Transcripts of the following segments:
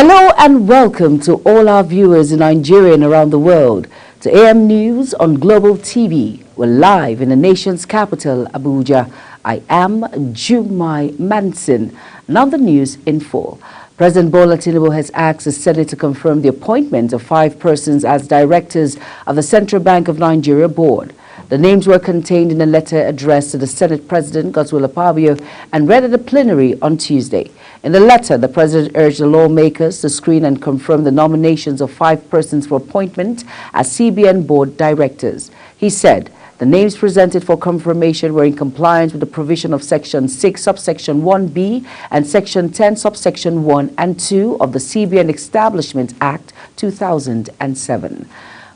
Hello and welcome to all our viewers in Nigeria and around the world to AM News on Global TV. We're live in the nation's capital, Abuja. I am Jumai Manson. Now the news in full. President Bola Tinubu has asked the Senate to confirm the appointment of 5 persons as directors of the Central Bank of Nigeria board. The names were contained in a letter addressed to the Senate President, Godswill Akpabio, and read at the plenary on Tuesday. In the letter, the President urged the lawmakers to screen and confirm the nominations of 5 persons for appointment as CBN board directors. He said the names presented for confirmation were in compliance with the provision of Section 6, subsection 1b, and Section 10, subsection 1 and 2 of the CBN Establishment Act 2007.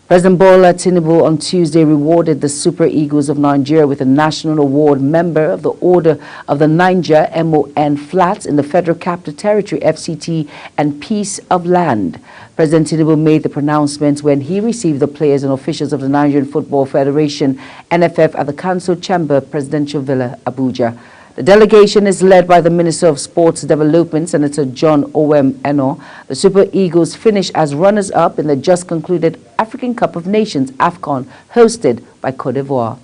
President Bola Tinubu on Tuesday rewarded the Super Eagles of Nigeria with a National Award member of the Order of the Niger MON Flats in the Federal Capital Territory FCT and Piece of Land. President Tinubu made the pronouncement when he received the players and officials of the Nigerian Football Federation NFF at the Council Chamber Presidential Villa, Abuja. The delegation is led by the Minister of Sports Development, Senator John Owem Eno. The Super Eagles finished as runners-up in the just concluded African Cup of Nations AFCON, hosted by Cote d'Ivoire.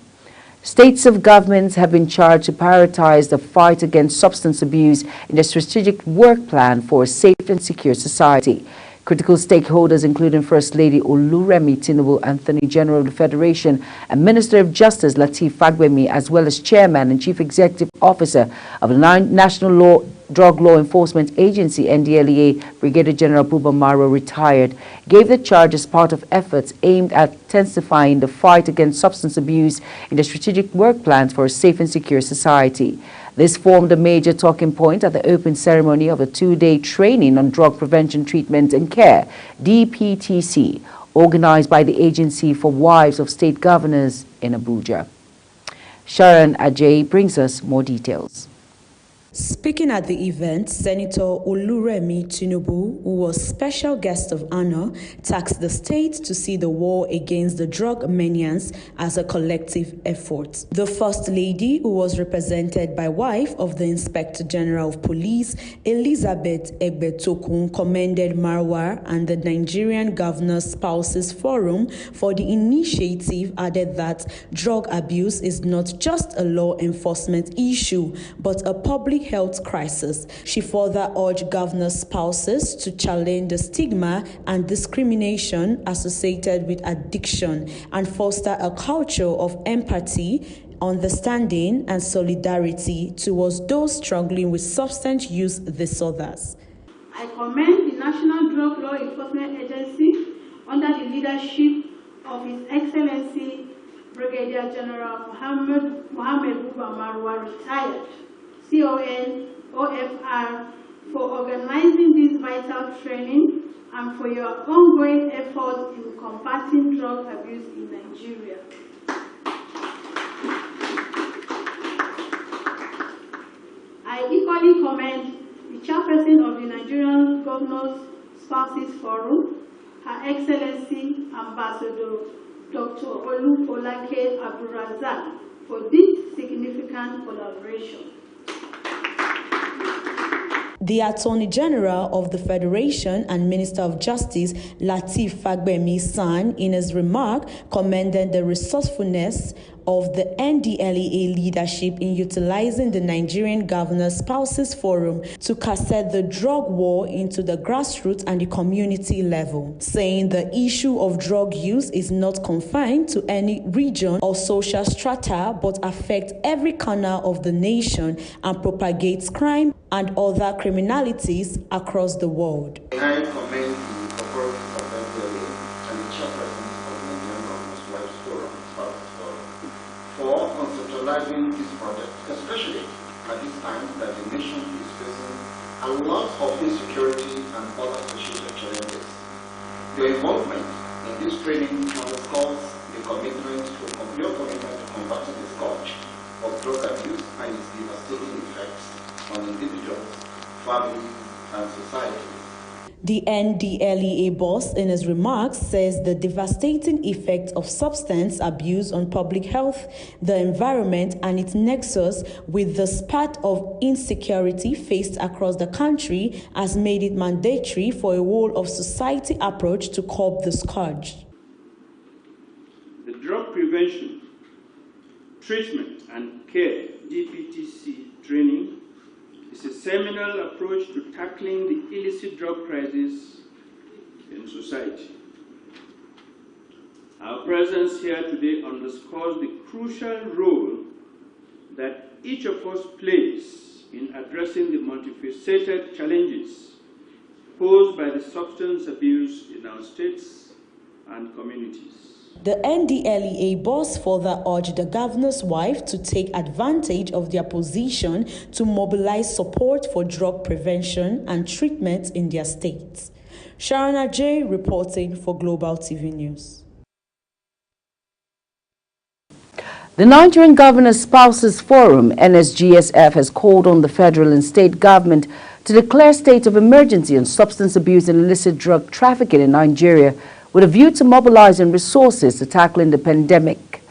States of governments have been charged to prioritize the fight against substance abuse in their strategic work plan for a safe and secure society. Critical stakeholders, including First Lady Oluremi Tinubu, Attorney General of the Federation, and Minister of Justice Lateef Fagbemi, as well as Chairman and Chief Executive Officer of the National Drug Law Enforcement Agency, NDLEA, Brigadier General Buba Maro, retired, gave the charge as part of efforts aimed at intensifying the fight against substance abuse in the strategic work plans for a safe and secure society. This formed a major talking point at the open ceremony of a 2-day training on drug prevention, treatment and care, DPTC, organized by the Agency for Wives of State Governors in Abuja. Sharon Ajay brings us more details. Speaking at the event, Senator Oluremi Tinubu, who was special guest of honor, tasked the state to see the war against the drug manians as a collective effort. The First Lady, who was represented by wife of the Inspector General of Police, Elizabeth Egbetokun, commended Marwa and the Nigerian Governors Spouses Forum for the initiative, added that drug abuse is not just a law enforcement issue, but a public health crisis. She further urged governor spouses to challenge the stigma and discrimination associated with addiction and foster a culture of empathy, understanding, and solidarity towards those struggling with substance use disorders. I commend the National Drug Law Enforcement Agency under the leadership of His Excellency Brigadier General Mohammed Buba Marwa, retired, CON-OFR, for organizing this vital training and for your ongoing efforts in combating drug abuse in Nigeria. I equally commend the chairperson of the Nigerian Governors Spouses Forum, Her Excellency Ambassador Dr. Olufolake Aburazak, for this significant collaboration. The Attorney General of the Federation and Minister of Justice, Lateef Fagbemi San, in his remark, commended the resourcefulness of the NDLEA leadership in utilizing the Nigerian Governors Spouses Forum to cassette the drug war into the grassroots and the community level, saying the issue of drug use is not confined to any region or social strata, but affects every corner of the nation and propagates crime and other criminalities across the world. I commend the corporate of NDLEA and the chairperson of the Nigerian Governors Spouses Forum for conceptualizing this project, especially at this time that the nation is facing a lot of insecurity and other social challenges. Your involvement in this training underscores the commitment to combating the scourge of drug abuse and its devastating effects on individuals, families, and societies. The NDLEA boss, in his remarks, says the devastating effect of substance abuse on public health, the environment, and its nexus with the spat of insecurity faced across the country has made it mandatory for a whole-of-society approach to curb the scourge. The drug prevention, treatment, and care DPTC training is a seminal approach to tackling the illicit drug crisis in society. Our presence here today underscores the crucial role that each of us plays in addressing the multifaceted challenges posed by the substance abuse in our states and communities. The NDLEA boss further urged the governor's wife to take advantage of their position to mobilize support for drug prevention and treatment in their states. Sharon Ajay reporting for Global TV News. The Nigerian Governors Spouses Forum, NSGSF, has called on the federal and state government to declare state of emergency on substance abuse and illicit drug trafficking in Nigeria, with a view to mobilizing resources to tackling the pandemic.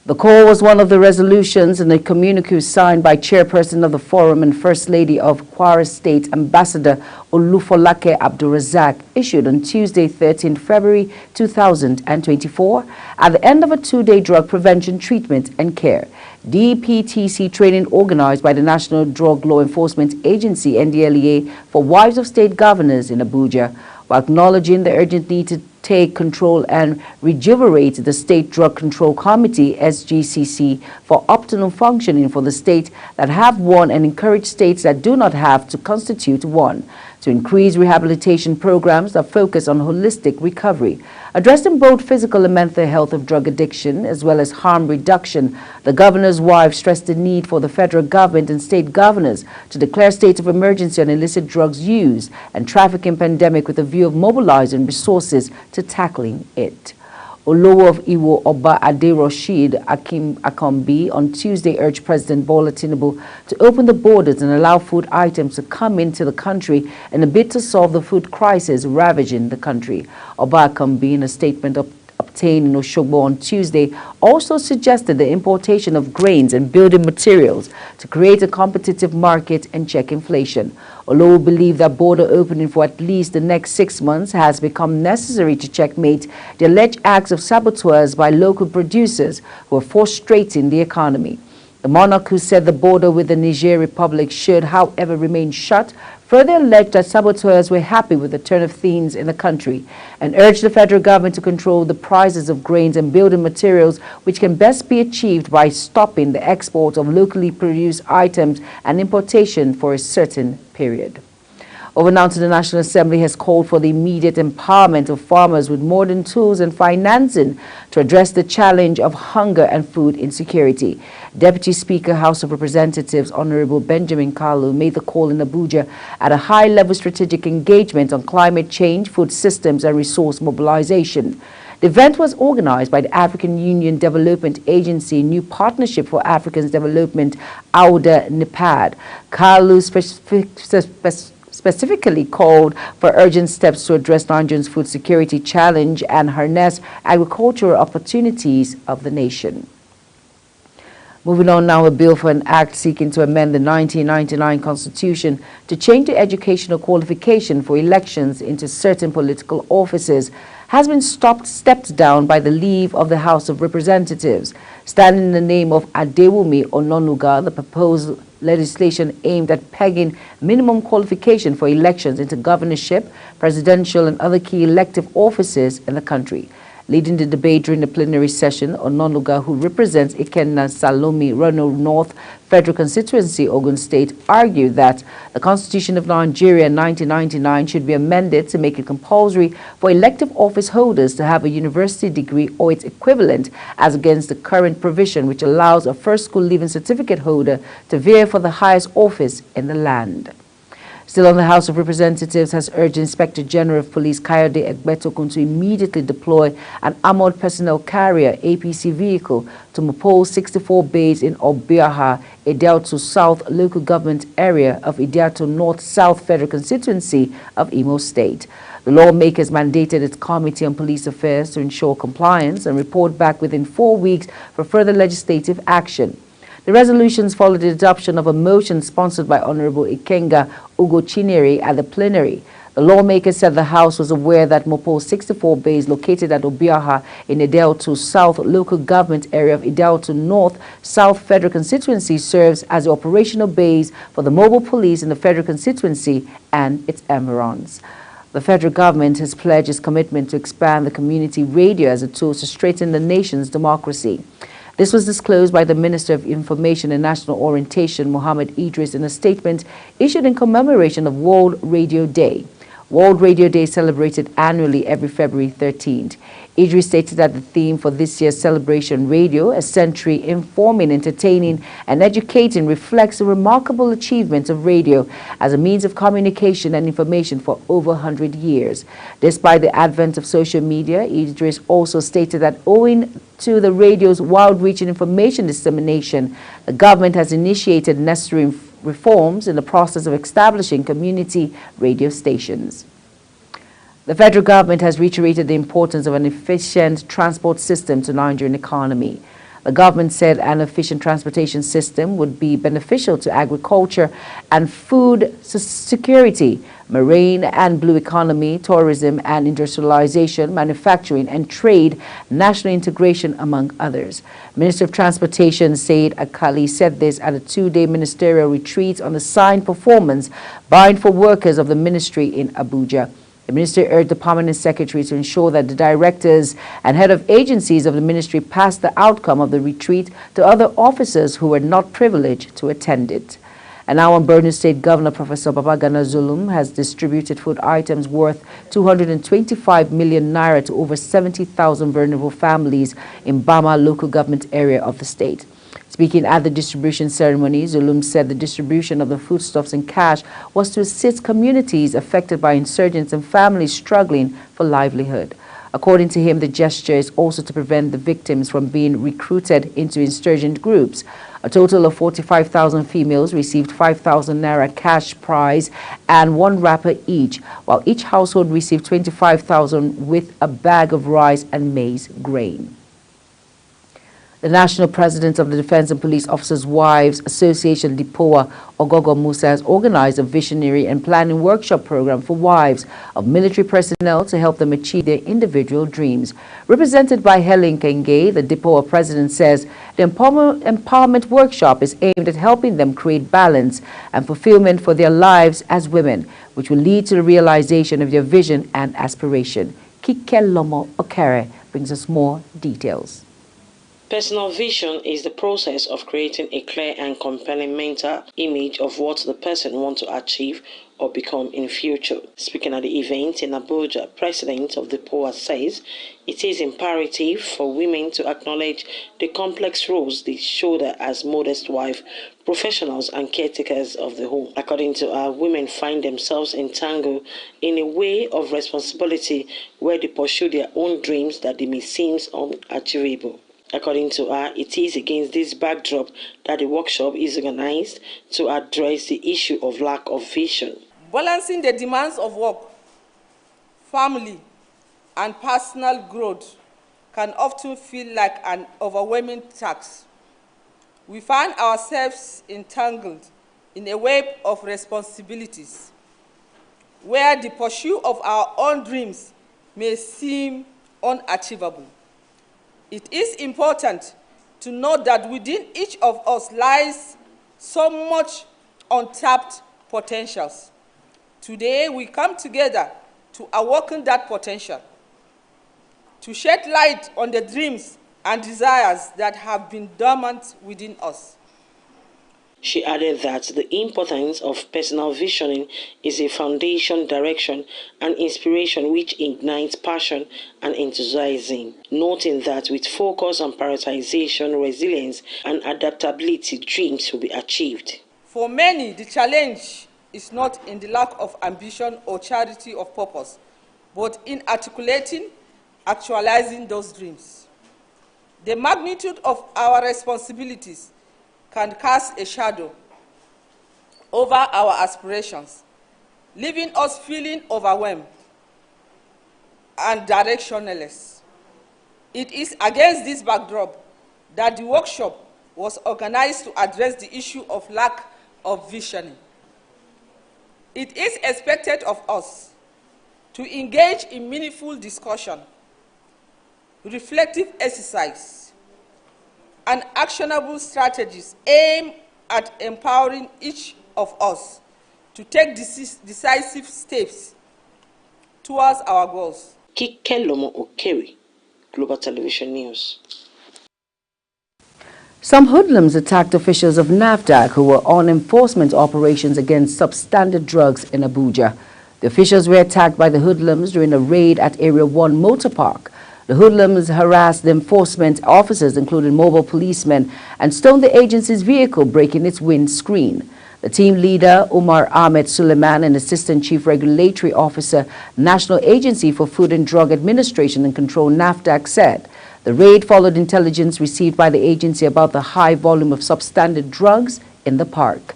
The call was one of the resolutions in a communique signed by Chairperson of the Forum and First Lady of Kwara State, Ambassador Olufolake Abdulrazak, issued on Tuesday, 13 February 2024, at the end of a two-day drug prevention treatment and care DPTC training organized by the National Drug Law Enforcement Agency, NDLEA, for wives of state governors in Abuja, while acknowledging the urgent need to take control and rejuvigate the State Drug Control Committee, SGCC, for optimum functioning for the state that have one and encourage states that do not have to constitute one, to increase rehabilitation programs that focus on holistic recovery, addressing both physical and mental health of drug addiction as well as harm reduction. The governor's wife stressed the need for the federal government and state governors to declare state of emergency on illicit drugs use and trafficking pandemic with a view of mobilizing resources to tackling it. Olowo of Iwo Oba Ade Rashid Akim Akombi on Tuesday urged President Bola Tinubu to open the borders and allow food items to come into the country in a bid to solve the food crisis ravaging the country. Oba Akombi, in a statement obtained in Oshogbo on Tuesday, also suggested the importation of grains and building materials to create a competitive market and check inflation. Olowo believed that border opening for at least the next 6 months has become necessary to checkmate the alleged acts of saboteurs by local producers who are frustrating the economy. The monarch, who said the border with the Niger Republic should, however, remain shut, further alleged that saboteurs were happy with the turn of things in the country and urged the federal government to control the prices of grains and building materials, which can best be achieved by stopping the export of locally produced items and importation for a certain period. Over now to the National Assembly has called for the immediate empowerment of farmers with modern tools and financing to address the challenge of hunger and food insecurity. Deputy Speaker, House of Representatives, Honorable Benjamin Kalu, made the call in Abuja at a high-level strategic engagement on climate change, food systems, and resource mobilization. The event was organized by the African Union Development Agency, New Partnership for African Development, AUDA NEPAD. Kalu specifically called for urgent steps to address Nigeria's food security challenge and harness agricultural opportunities of the nation. Moving on now, a bill for an act seeking to amend the 1999 Constitution to change the educational qualification for elections into certain political offices has been stepped down by the leave of the House of Representatives. Standing in the name of Adewumi Ononuga, the proposed legislation aimed at pegging minimum qualification for elections into governorship, presidential, and other key elective offices in the country. Leading the debate during the plenary session, Ononuga, who represents Ikenna Salomi, Rano North Federal Constituency, Ogun State, argued that the Constitution of Nigeria in 1999 should be amended to make it compulsory for elective office holders to have a university degree or its equivalent, as against the current provision which allows a first school leaving certificate holder to vie for the highest office in the land. Still on, the House of Representatives has urged Inspector General of Police Kayode Egbetokun to immediately deploy an armored personnel carrier APC vehicle to Mopol 64 base in Obiaha, Idiato South local government area of Idiato North South Federal Constituency of Imo State. The lawmakers mandated its Committee on Police Affairs to ensure compliance and report back within 4 weeks for further legislative action. The resolutions followed the adoption of a motion sponsored by Honorable Ikenga Ugo-Chinere at the plenary. The lawmakers said the House was aware that Mopol 64 base located at Obiaha in Idiato South local government area of Idiato North South Federal Constituency serves as the operational base for the mobile police in the federal constituency and its environs. The federal government has pledged its commitment to expand the community radio as a tool to strengthen the nation's democracy. This was disclosed by the Minister of Information and National Orientation, Mohammed Idris, in a statement issued in commemoration of World Radio Day. World Radio Day is celebrated annually every February 13th. Idris stated that the theme for this year's celebration, Radio, a century informing, entertaining, and educating, reflects the remarkable achievements of radio as a means of communication and information for over 100 years. Despite the advent of social media, Idris also stated that owing to the radio's wide-reaching information dissemination, the government has initiated necessary reforms in the process of establishing community radio stations. The federal government has reiterated the importance of an efficient transport system to the Nigerian economy. The government said an efficient transportation system would be beneficial to agriculture and food security, marine and blue economy, tourism and industrialization, manufacturing and trade, national integration, among others. Minister of Transportation Said Akali said this at a two-day ministerial retreat on the signed performance bind for workers of the ministry in Abuja. The minister urged the permanent secretary to ensure that the directors and head of agencies of the ministry pass the outcome of the retreat to other officers who were not privileged to attend it. And now on, Borno State Governor Professor Babagana Zulum has distributed food items worth 225 million naira to over 70,000 vulnerable families in Bama local government area of the state. Speaking at the distribution ceremony, Zulum said the distribution of the foodstuffs in cash was to assist communities affected by insurgents and families struggling for livelihood. According to him, the gesture is also to prevent the victims from being recruited into insurgent groups. A total of 45,000 females received 5,000 naira cash prize and one wrapper each, while each household received 25,000 with a bag of rice and maize grain. The National President of the Defense and Police Officers' Wives Association, DIPOA, Ogogo Musa, has organized a visionary and planning workshop program for wives of military personnel to help them achieve their individual dreams. Represented by Helen Kenge, the DIPOA president says the empowerment workshop is aimed at helping them create balance and fulfillment for their lives as women, which will lead to the realization of their vision and aspiration. Kike Lomo Okere brings us more details. Personal vision is the process of creating a clear and compelling mental image of what the person wants to achieve or become in future. Speaking at the event in Abuja, President of the DIPOA says it is imperative for women to acknowledge the complex roles they shoulder as modest wife, professionals and caretakers of the home. According to her, women find themselves entangled in a way of responsibility where they pursue their own dreams that they may seem unachievable. According to her, it is against this backdrop that the workshop is organized to address the issue of lack of vision. Balancing the demands of work, family, and personal growth can often feel like an overwhelming task. We find ourselves entangled in a web of responsibilities where the pursuit of our own dreams may seem unachievable. It is important to note that within each of us lies so much untapped potentials. Today, we come together to awaken that potential, to shed light on the dreams and desires that have been dormant within us. She added that the importance of personal visioning is a foundation, direction, and inspiration which ignites passion and enthusiasm, noting that with focus on prioritization, resilience, and adaptability, dreams will be achieved. For many, the challenge is not in the lack of ambition or charity of purpose, but in articulating, actualizing those dreams. The magnitude of our responsibilities can cast a shadow over our aspirations, leaving us feeling overwhelmed and directionless. It is against this backdrop that the workshop was organized to address the issue of lack of visioning. It is expected of us to engage in meaningful discussion, reflective exercise, and actionable strategies aimed at empowering each of us to take decisive steps towards our goals. Kikelomo Okewi, Global Television News. Some hoodlums attacked officials of NAFDAC who were on enforcement operations against substandard drugs in Abuja. The officials were attacked by the hoodlums during a raid at Area 1 Motor Park. The hoodlums harassed the enforcement officers, including mobile policemen, and stoned the agency's vehicle, breaking its windscreen. The team leader, Umar Ahmed Suleiman, and Assistant Chief Regulatory Officer, National Agency for Food and Drug Administration and Control, NAFDAC, said the raid followed intelligence received by the agency about the high volume of substandard drugs in the park.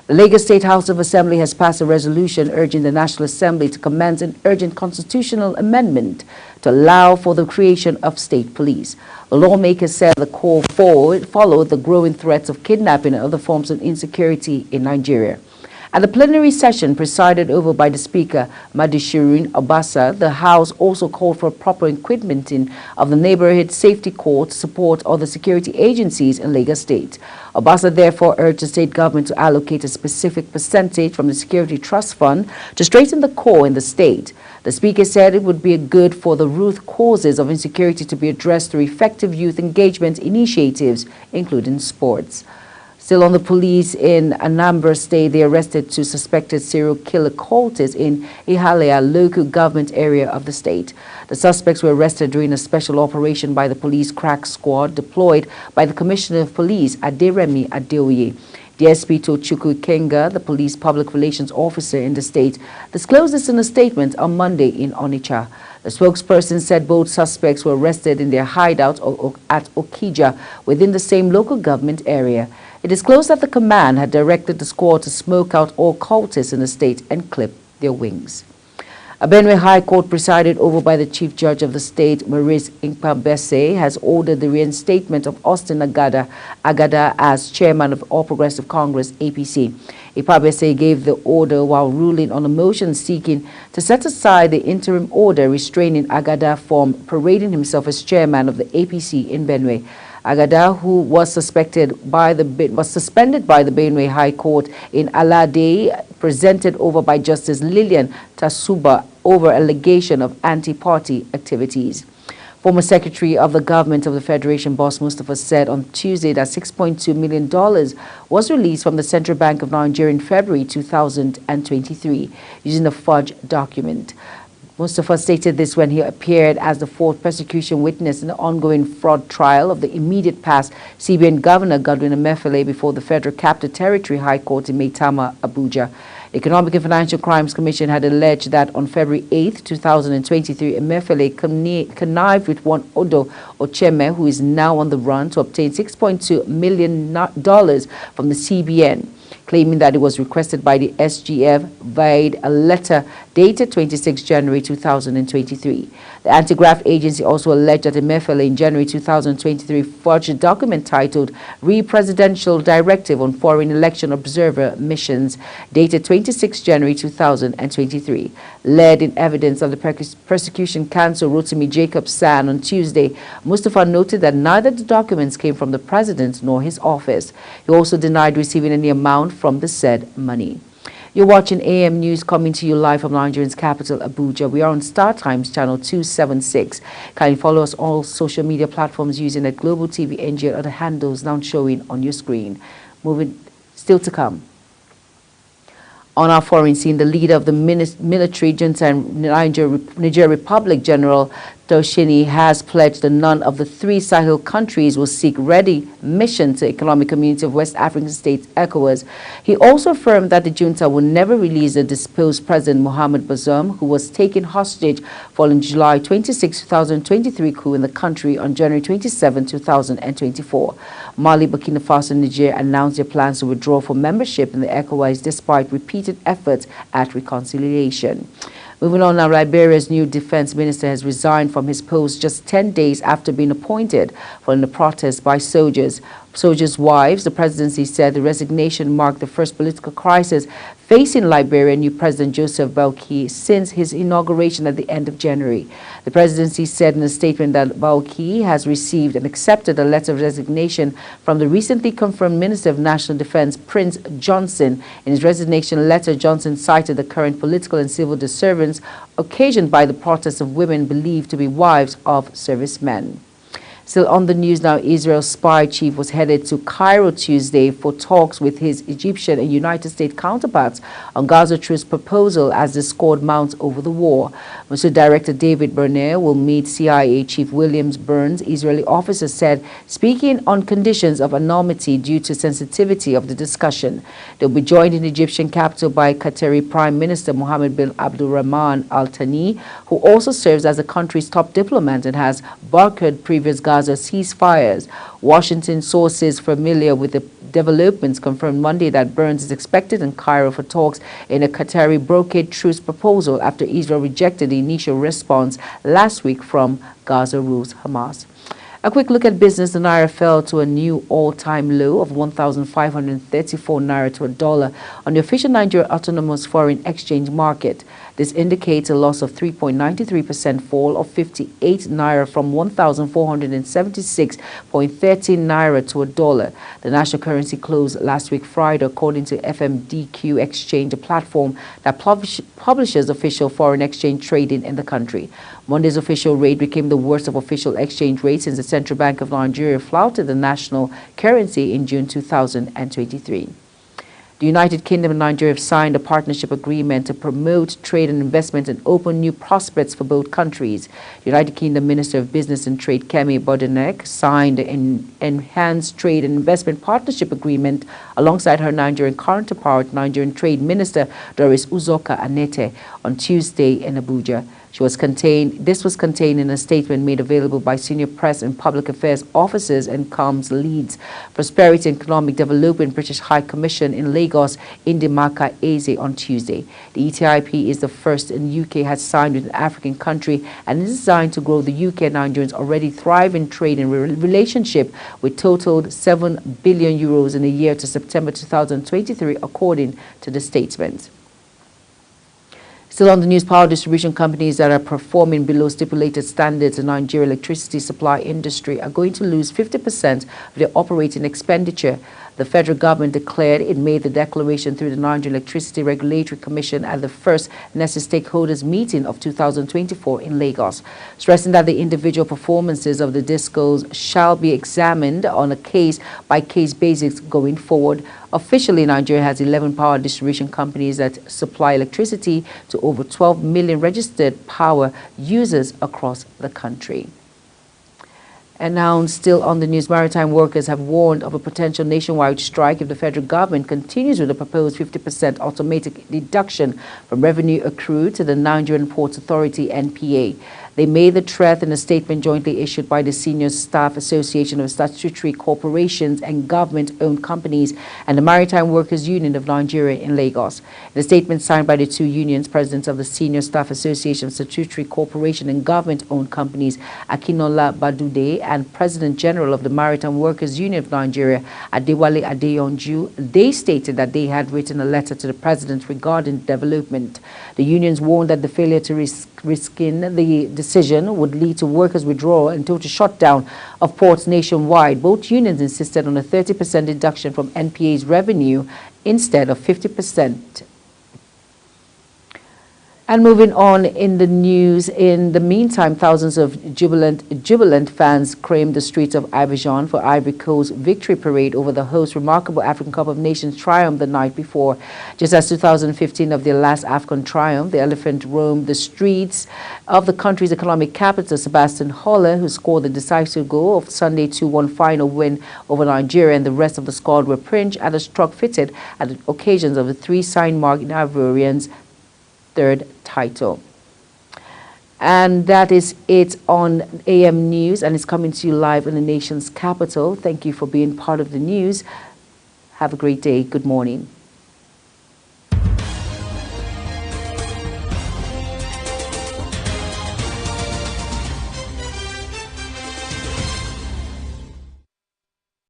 The Lagos State House of Assembly has passed a resolution urging the National Assembly to commence an urgent constitutional amendment to allow for the creation of state police. The lawmakers said the call forward followed the growing threats of kidnapping and other forms of insecurity in Nigeria. At the plenary session presided over by the Speaker, Madishirin Obasa, the House also called for a proper equipmenting of the Neighborhood Safety Corps to support other security agencies in Lagos State. Obasa therefore urged the state government to allocate a specific percentage from the Security Trust Fund to strengthen the core in the state. The Speaker said it would be good for the root causes of insecurity to be addressed through effective youth engagement initiatives, including sports. Still on the police in Anambra State, they arrested two suspected serial killer cultists in Ihalea local government area of the state. The suspects were arrested during a special operation by the police crack squad deployed by the Commissioner of Police, Aderemi Adeoye. DSP Tochukwu Kenga, the police public relations officer in the state, disclosed this in a statement on Monday in Onitsha. The spokesperson said both suspects were arrested in their hideout at Okija within the same local government area. It disclosed that the command had directed the squad to smoke out all cultists in the state and clip their wings. A Benue High Court presided over by the Chief Judge of the state, Maurice Inkpabese, has ordered the reinstatement of Austin Agada as chairman of All Progressive Congress, APC. Inkpabese gave the order while ruling on a motion seeking to set aside the interim order restraining Agada from parading himself as chairman of the APC in Benue. Agada, who was suspended by the Benue High Court in Alade, presented over by Justice Lillian Tasuba over allegation of anti-party activities. Former Secretary of the Government of the Federation, Boss Mustafa, said on Tuesday that $6.2 million was released from the Central Bank of Nigeria in February 2023 using a fudged document. Mustafa stated this when he appeared as the fourth prosecution witness in the ongoing fraud trial of the immediate past CBN Governor Godwin Emefiele before the Federal Capital Territory High Court in Maitama, Abuja. The Economic and Financial Crimes Commission had alleged that on February 8, 2023, Emefiele connived with one Odo Ocheme, who is now on the run, to obtain $6.2 million from the CBN, claiming that it was requested by the SGF via a letter dated 26 January 2023. The Anti-Graft Agency also alleged that Emefiele in January 2023 forged a document titled Re-Presidential Directive on Foreign Election Observer Missions, dated 26 January 2023. Led in evidence of the Prosecution Counsel Rotimi Jacob San on Tuesday, Mustafa noted that neither the documents came from the president nor his office. He also denied receiving any amount from the said money. You're watching AM News coming to you live from Nigeria's capital, Abuja. We are on Star Times channel 276. Kindly follow us on all social media platforms using at Global TV NG and other handles now showing on your screen. Moving still to come. On our foreign scene, the leader of the military junta in Niger Republic, General Toshini has pledged that none of the 3 Sahel countries will seek ready mission to Economic Community of West African States, ECOWAS. He also affirmed that the junta will never release the disposed President Mohamed Bazoum, who was taken hostage following July 26, 2023 coup in the country on January 27, 2024. Mali, Burkina Faso, and Niger announced their plans to withdraw from membership in the ECOWAS despite repeated efforts at reconciliation. Moving on now, Liberia's new defense minister has resigned from his post just 10 days after being appointed following the protest by soldiers. Soldiers' wives, the presidency said the resignation marked the first political crisis facing Liberia new President Joseph Boakai since his inauguration at the end of January. The presidency said in a statement that Boakai has received and accepted a letter of resignation from the recently confirmed Minister of National Defense, Prince Johnson. In his resignation letter, Johnson cited the current political and civil disturbance occasioned by the protests of women believed to be wives of servicemen. Still on the news now, Israel's spy chief was headed to Cairo Tuesday for talks with his Egyptian and United States counterparts on Gaza truce proposal as discord mounts over the war. Mr. Director David Bernier will meet CIA Chief Williams Burns, Israeli officer said, speaking on conditions of anonymity due to sensitivity of the discussion. They'll be joined in the Egyptian capital by Qatari Prime Minister Mohammed bin Abdulrahman Al Thani, who also serves as the country's top diplomat and has barred previous Gaza ceasefires. Washington sources familiar with the developments confirmed Monday that Burns is expected in Cairo for talks in a Qatari brokered truce proposal after Israel rejected the initial response last week from Gaza rules Hamas. A quick look at business. The Naira fell to a new all-time low of 1,534 Naira to a dollar on the official Nigeria Autonomous Foreign Exchange Market. This indicates a loss of 3.93% fall of 58 Naira from 1,476.13 Naira to a dollar. The national currency closed last week Friday according to FMDQ Exchange, a platform that publishes official foreign exchange trading in the country. Monday's official rate became the worst of official exchange rates since the Central Bank of Nigeria flouted the national currency in June 2023. The United Kingdom and Nigeria have signed a partnership agreement to promote trade and investment and open new prospects for both countries. The United Kingdom Minister of Business and Trade Kemi Badenoch signed an enhanced trade and investment partnership agreement alongside her Nigerian counterpart, Nigerian Trade Minister Doris Uzoka Anete, on Tuesday in Abuja. This was contained in a statement made available by senior press and public affairs officers and comms leads. Prosperity and Economic Development British High Commission in Lagos, Indimaka Eze, on Tuesday. The ETIP is the first in the UK has signed with an African country and is designed to grow the UK and Nigerians already thriving trade and relationship, with totaled 7 billion euros in a year to September 2023, according to the statement. Still on the news, power distribution companies that are performing below stipulated standards in Nigeria electricity supply industry are going to lose 50% of their operating expenditure. The federal government declared it made the declaration through the Nigerian Electricity Regulatory Commission at the first NESE stakeholders meeting of 2024 in Lagos, stressing that the individual performances of the DISCOs shall be examined on a case-by-case basis going forward. Officially, Nigeria has 11 power distribution companies that supply electricity to over 12 million registered power users across the country. And now, still on the news, maritime workers have warned of a potential nationwide strike if the federal government continues with the proposed 50% automatic deduction from revenue accrued to the Nigerian Ports Authority, NPA. They made the threat in a statement jointly issued by the Senior Staff Association of Statutory Corporations and Government-Owned Companies and the Maritime Workers Union of Nigeria in Lagos. In a statement signed by the two unions, presidents of the Senior Staff Association of Statutory Corporation and Government-Owned Companies, Akinola Badude, and President General of the Maritime Workers Union of Nigeria, Adewale Adeyonju, they stated that they had written a letter to the president regarding development. The unions warned that the failure to rescind the decision would lead to workers' withdrawal and total shutdown of ports nationwide. Both unions insisted on a 30% deduction from NPA's revenue instead of 50%. And moving on in the news, in the meantime, thousands of jubilant fans creamed the streets of Abidjan for Ivory Coast's victory parade over the host remarkable African Cup of Nations triumph the night before. Just as 2015 of their last African triumph, the Elephant roamed the streets of the country's economic capital. Sebastian Haller, who scored the decisive goal of Sunday 2-1 final win over Nigeria, and the rest of the squad were pinched at a struck fitted at the occasions of the three-sign mark in Ivorians' third title. And that is it on AM News, and it's coming to you live in the nation's capital. Thank you for being part of the news. Have a great day. Good morning.